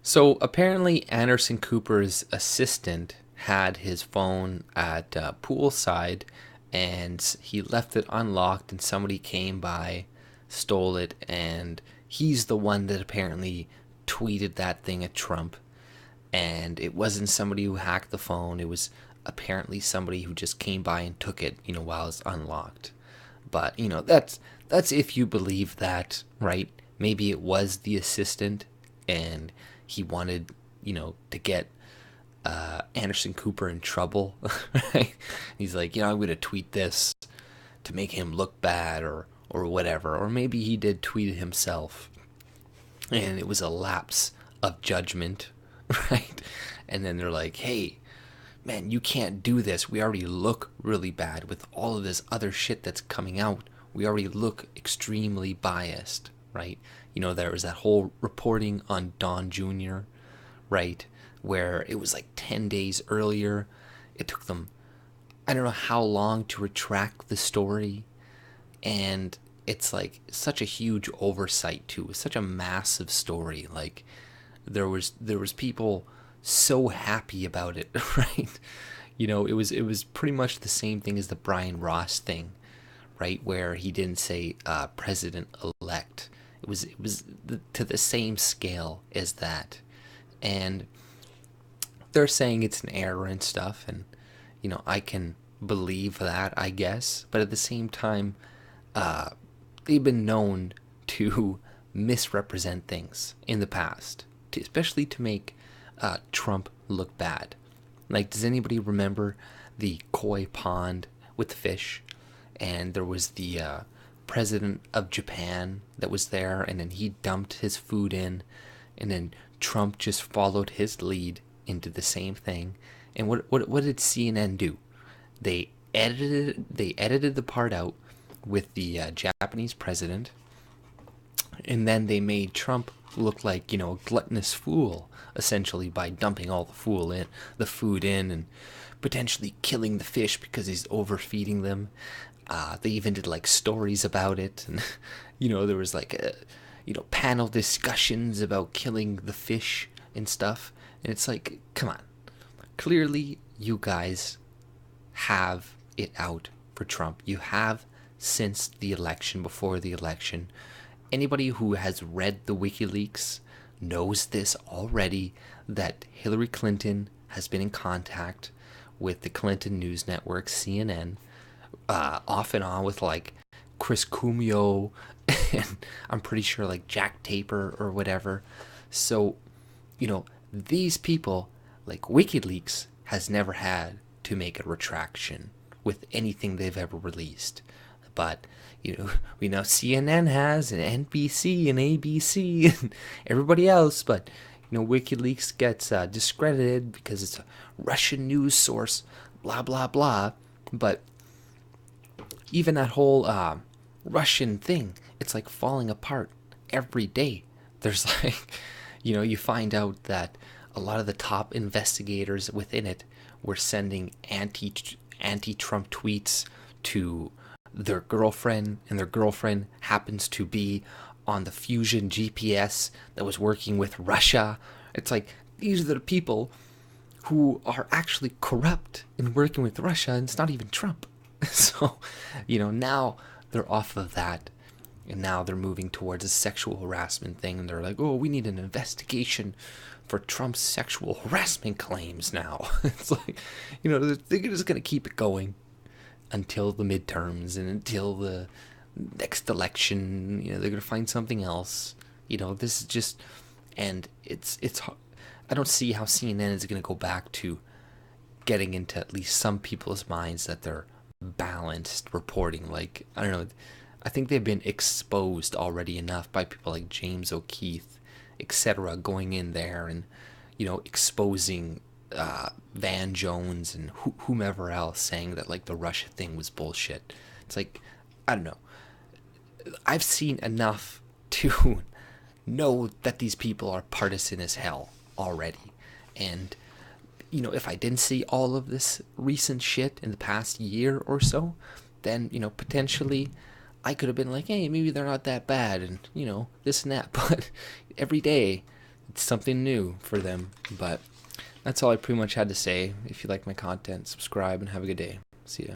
So apparently, Anderson Cooper's assistant had his phone at poolside, and he left it unlocked, and somebody came by, stole it, and he's the one that apparently tweeted that thing at Trump. And it wasn't somebody who hacked the phone; it was apparently somebody who just came by and took it, while it's unlocked. But that's if you believe that, right? Maybe it was the assistant, and he wanted, to get Anderson Cooper in trouble. Right? He's like, I'm gonna tweet this to make him look bad, or whatever. Or maybe he did tweet it himself, and it was a lapse of judgment, right? And then they're like, hey, man, you can't do this. We already look really bad with all of this other shit that's coming out. We already look extremely biased, right? There was that whole reporting on Don Jr., right? Where it was like 10 days earlier. It took them, I don't know how long to retract the story. And it's like such a huge oversight, too. It's such a massive story. Like, there was people so happy about it, right? It was pretty much the same thing as the Brian Ross thing, right? Where he didn't say president elect. It was to the same scale as that, and they're saying it's an error and stuff, and I can believe that, I guess, but at the same time, uh, they've been known to misrepresent things in the past, especially to make Trump look bad. Like, does anybody remember the koi pond with the fish? And there was the president of Japan that was there, and then he dumped his food in, and then Trump just followed his lead into the same thing. And what did CNN do? They edited the part out with the Japanese president, and then they made Trump look like a gluttonous fool, essentially, by dumping all the food in, and potentially killing the fish because he's overfeeding them. They even did like stories about it, and there was like panel discussions about killing the fish and stuff. And it's like, come on, clearly you guys have it out for Trump. You have since the election, before the election. Anybody who has read the WikiLeaks knows this already, that Hillary Clinton has been in contact with the Clinton News Network, CNN, off and on with like Chris Cumio and I'm pretty sure like Jack Taper or whatever. So, these people, like WikiLeaks, has never had to make a retraction with anything they've ever released. But, we know CNN has, and NBC and ABC and everybody else, but, WikiLeaks gets discredited because it's a Russian news source, blah, blah, blah. But even that whole Russian thing, it's like falling apart every day. There's like, you find out that a lot of the top investigators within it were sending anti-Trump tweets to their girlfriend, and their girlfriend happens to be on the Fusion GPS that was working with Russia. It's like, these are the people who are actually corrupt and working with Russia, and it's not even Trump. So, now they're off of that, and now they're moving towards a sexual harassment thing, and they're like, oh, we need an investigation for Trump's sexual harassment claims now. It's like, they're just going to keep it going until the midterms and until the next election. They're going to find something else. This is just, and it's I don't see how CNN is going to go back to getting into at least some people's minds that they're balanced reporting. Like, I don't know, I think they've been exposed already enough by people like James O'Keefe, etc., going in there and exposing Van Jones and whomever else, saying that like the Russia thing was bullshit. It's like, I don't know, I've seen enough to know that these people are partisan as hell already. And if I didn't see all of this recent shit in the past year or so, then potentially I could have been like, hey, maybe they're not that bad, and this and that. But every day It's something new for them, but that's all I pretty much had to say. If you like my content, subscribe and have a good day. See ya.